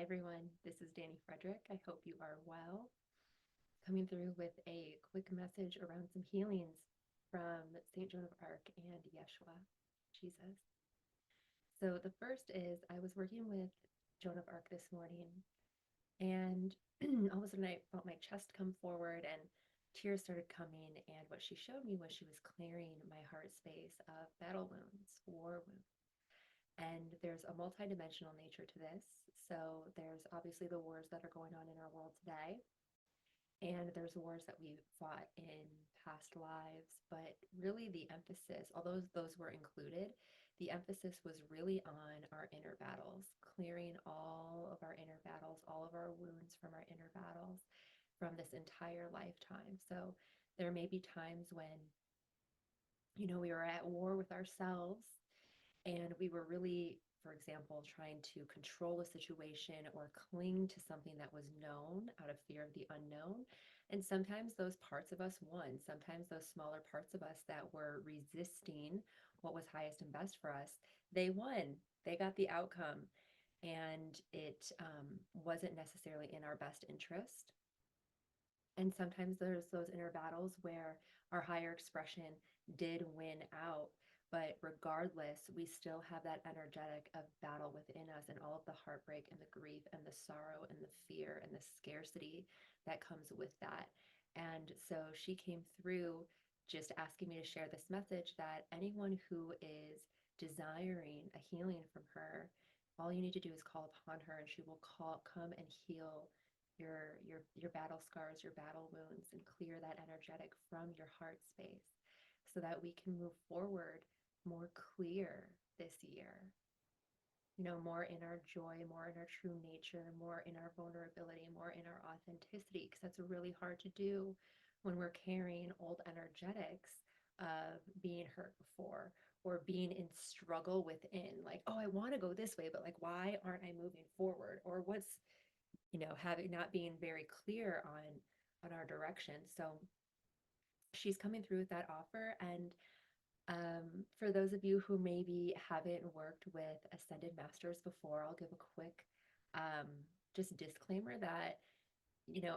everyone. This is Dani Frederick. I hope you are well. Coming through with a quick message around some healings from St. Joan of Arc and Yeshua, Jesus. So the first is I was working with Joan of Arc this morning, and all of a sudden I felt my chest come forward and tears started coming. And what she showed me was she was clearing my heart space of battle wounds, war wounds. And there's a multidimensional nature to this. So there's obviously the wars that are going on in our world today, and there's wars that we fought in past lives. But really, the emphasis, although those were included, the emphasis was really on our inner battles, clearing all of our inner battles, all of our wounds from our inner battles from this entire lifetime. So there may be times when, we were at war with ourselves and we were really, for example, trying to control a situation or cling to something that was known out of fear of the unknown. And sometimes those parts of us won. Sometimes those smaller parts of us that were resisting what was highest and best for us, they won. They got the outcome. And it wasn't necessarily in our best interest. And sometimes there's those inner battles where our higher expression did win out. But regardless, we still have that energetic of battle within us and all of the heartbreak and the grief and the sorrow and the fear and the scarcity that comes with that. And so she came through just asking me to share this message that anyone who is desiring a healing from her, all you need to do is call upon her and she will come and heal your battle scars, your battle wounds, and clear that energetic from your heart space so that we can move forward more clear this year. More in our joy, more in our true nature, more in our vulnerability, more in our authenticity, because that's really hard to do when we're carrying old energetics of being hurt before or being in struggle within. Like, oh, I want to go this way, but like, why aren't I moving forward? Or what's having not being very clear on our direction. So she's coming through with that offer. And for those of you who maybe haven't worked with ascended masters before, I'll give a quick just disclaimer that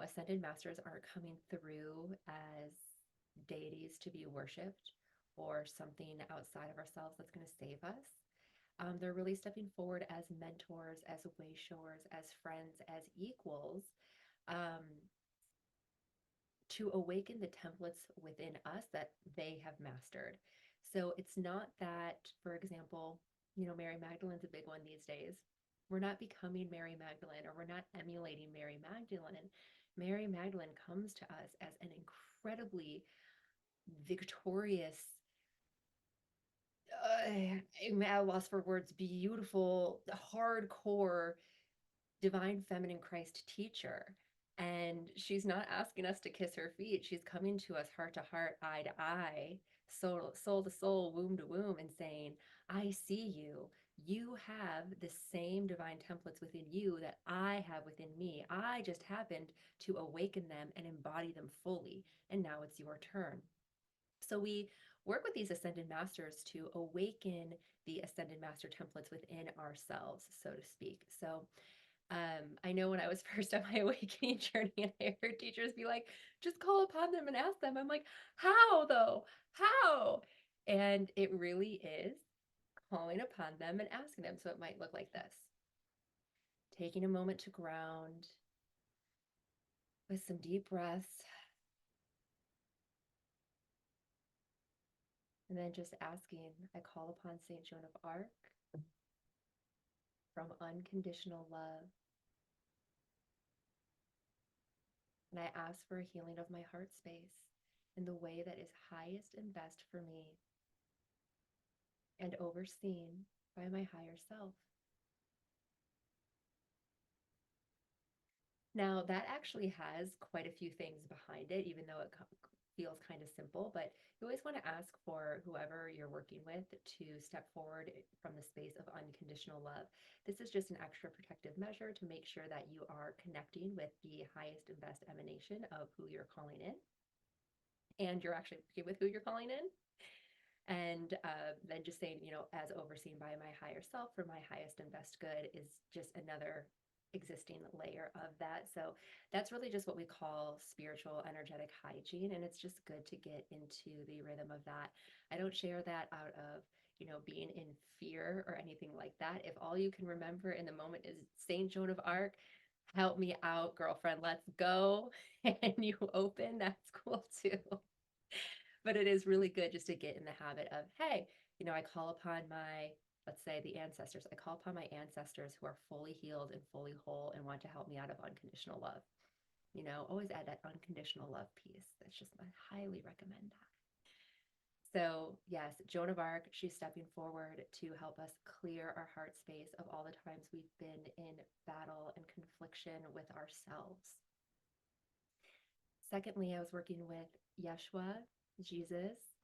ascended masters aren't coming through as deities to be worshipped or something outside of ourselves that's going to save us. They're really stepping forward as mentors, as way showers, as friends, as equals, um, to awaken the templates within us that they have mastered. So it's not that, for example, Mary Magdalene's a big one these days. We're not becoming Mary Magdalene or we're not emulating Mary Magdalene. Mary Magdalene comes to us as an incredibly victorious, I'm at a loss for words, beautiful, hardcore, divine feminine Christ teacher. And she's not asking us to kiss her feet. She's coming to us heart to heart, eye to eye, soul to soul, womb to womb, and saying, I see you. You have the same divine templates within you that I have within me. I just happened to awaken them and embody them fully. And now it's your turn. So we work with these ascended masters to awaken the ascended master templates within ourselves, so to speak. So I know when I was first on my awakening journey and I heard teachers be like, just call upon them and ask them. I'm like, how though? How? And it really is calling upon them and asking them. So it might look like this: taking a moment to ground with some deep breaths, and then just asking, I call upon St. Joan of Arc from unconditional love. And I ask for a healing of my heart space in the way that is highest and best for me and overseen by my higher self. Now, that actually has quite a few things behind it, even though it feels kind of simple, but you always want to ask for whoever you're working with to step forward from the space of unconditional love. This is just an extra protective measure to make sure that you are connecting with the highest and best emanation of who you're calling in, and you're actually working with who you're calling in. And then just saying, as overseen by my higher self for my highest and best good is just another existing layer of that. So that's really just what we call spiritual energetic hygiene. And it's just good to get into the rhythm of that. I don't share that out of, being in fear or anything like that. If all you can remember in the moment is Saint Joan of Arc, help me out, girlfriend, let's go. And you open, that's cool too. But it is really good just to get in the habit of, hey, I call upon my, let's say, the ancestors. I call upon my ancestors who are fully healed and fully whole and want to help me out of unconditional love. Always add that unconditional love piece. That's just, I highly recommend that. So, yes, Joan of Arc, she's stepping forward to help us clear our heart space of all the times we've been in battle and confliction with ourselves. Secondly, I was working with Yeshua, Jesus,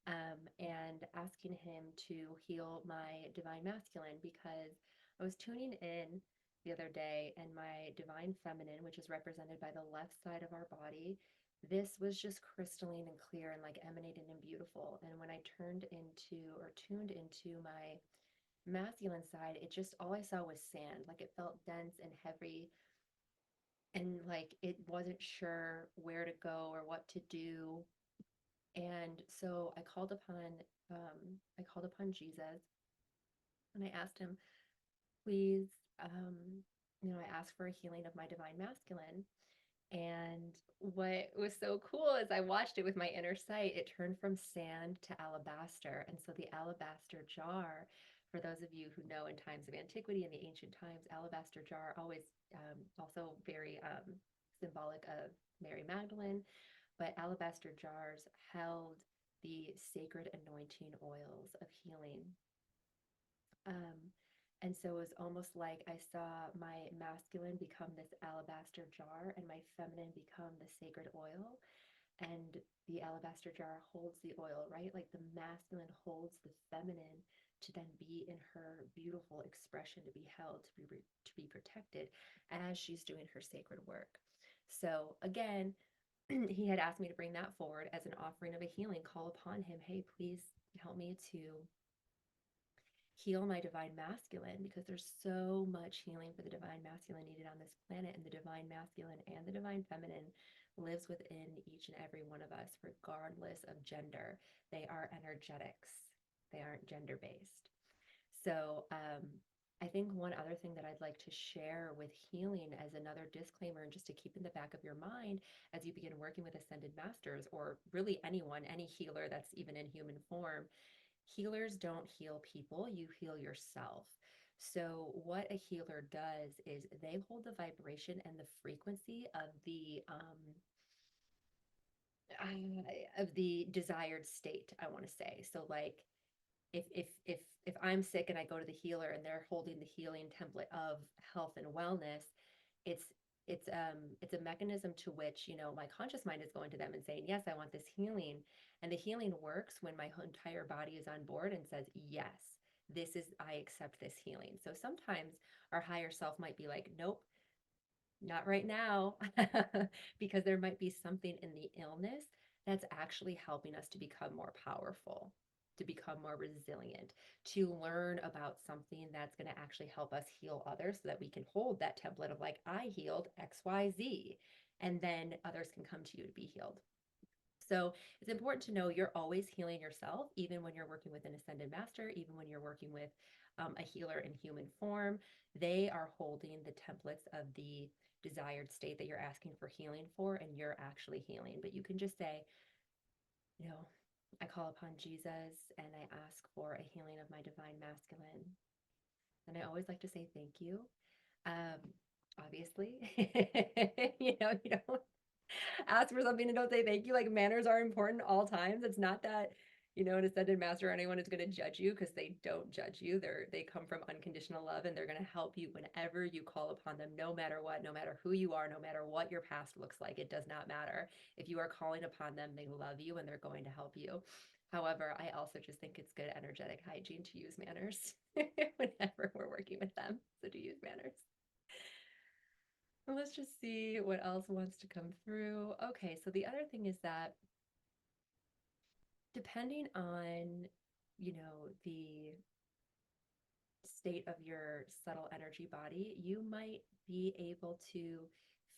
and asking him to heal my divine masculine because I was tuning in the other day and my divine feminine, which is represented by the left side of our body, this was just crystalline and clear and like emanating and beautiful. And when I tuned into my masculine side, it just all I saw was sand. Like it felt dense and heavy and like it wasn't sure where to go or what to do. And so I called upon Jesus and I asked him, please, I asked for a healing of my divine masculine. And what was so cool is I watched it with my inner sight. It turned from sand to alabaster. And so the alabaster jar, for those of you who know in times of antiquity and the ancient times, alabaster jar always also very symbolic of Mary Magdalene, but alabaster jars held the sacred anointing oils of healing. Um, and so it was almost like I saw my masculine become this alabaster jar and my feminine become the sacred oil. And the alabaster jar holds the oil, right? Like the masculine holds the feminine to then be in her beautiful expression, to be held, to be protected as she's doing her sacred work. So again, he had asked me to bring that forward as an offering of a healing, call upon him, hey, please help me to heal my divine masculine because there's so much healing for the divine masculine needed on this planet, and the divine masculine and the divine feminine lives within each and every one of us regardless of gender. They are energetics, they aren't gender based. So I think one other thing that I'd like to share with healing as another disclaimer, and just to keep in the back of your mind as you begin working with ascended masters, or really anyone, any healer that's even in human form, healers don't heal people, you heal yourself. So what a healer does is they hold the vibration and the frequency of the desired state, I want to say. So like if I'm sick and I go to the healer and they're holding the healing template of health and wellness, it's it's a mechanism to which, my conscious mind is going to them and saying, yes, I want this healing. And the healing works when my entire body is on board and says, yes, I accept this healing. So sometimes our higher self might be like, nope, not right now, because there might be something in the illness that's actually helping us to become more powerful, to become more resilient, to learn about something that's going to actually help us heal others so that we can hold that template of like, I healed XYZ, and then others can come to you to be healed. So it's important to know you're always healing yourself, even when you're working with an ascended master, even when you're working with a healer in human form. They are holding the templates of the desired state that you're asking for healing for, and you're actually healing. But you can just say, you know, I call upon Jesus and I ask for a healing of my divine masculine. And I always like to say thank you. Um, Obviously, you don't ask for something and don't say thank you. Like manners are important all times. It's not that, an ascended master or anyone is going to judge you, because they don't judge you. They come from unconditional love, and they're going to help you whenever you call upon them, no matter what, no matter who you are, no matter what your past looks like. It does not matter. If you are calling upon them, they love you and they're going to help you. However, I also just think it's good energetic hygiene to use manners whenever we're working with them. So to use manners. Let's just see what else wants to come through. Okay, so the other thing is that depending on, the state of your subtle energy body, you might be able to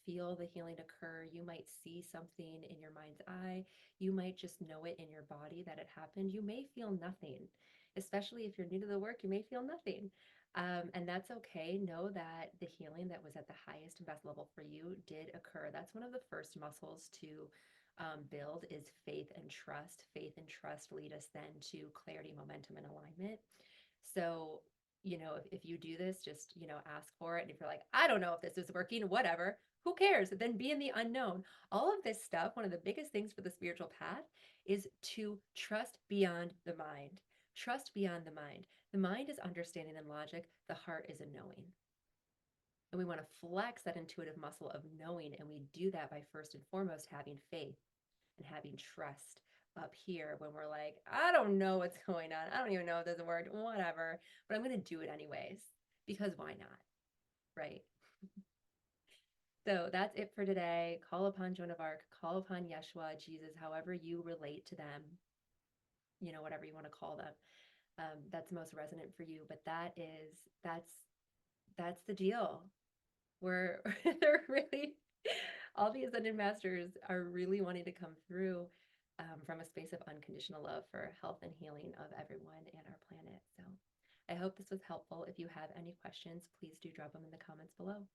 feel the healing occur. You might see something in your mind's eye. You might just know it in your body that it happened. You may feel nothing, especially if you're new to the work, you may feel nothing. And that's okay. Know that the healing that was at the highest and best level for you did occur. That's one of the first muscles to build is faith and trust. Faith and trust lead us then to clarity, momentum, and alignment. So, if you do this, just, ask for it. And if you're like, I don't know if this is working, whatever, who cares? Then be in the unknown. All of this stuff, one of the biggest things for the spiritual path is to trust beyond the mind. Trust beyond the mind. The mind is understanding and logic, the heart is a knowing. And we want to flex that intuitive muscle of knowing. And we do that by first and foremost having faith and having trust up here when we're like, I don't know what's going on. I don't even know if this worked, whatever, but I'm going to do it anyways because why not? Right. So that's it for today. Call upon Joan of Arc, call upon Yeshua, Jesus, however you relate to them, whatever you want to call them. That's most resonant for you. But that's the deal. We're they're really all the ascended masters are really wanting to come through from a space of unconditional love for health and healing of everyone and our planet. So I hope this was helpful. If you have any questions, please do drop them in the comments below.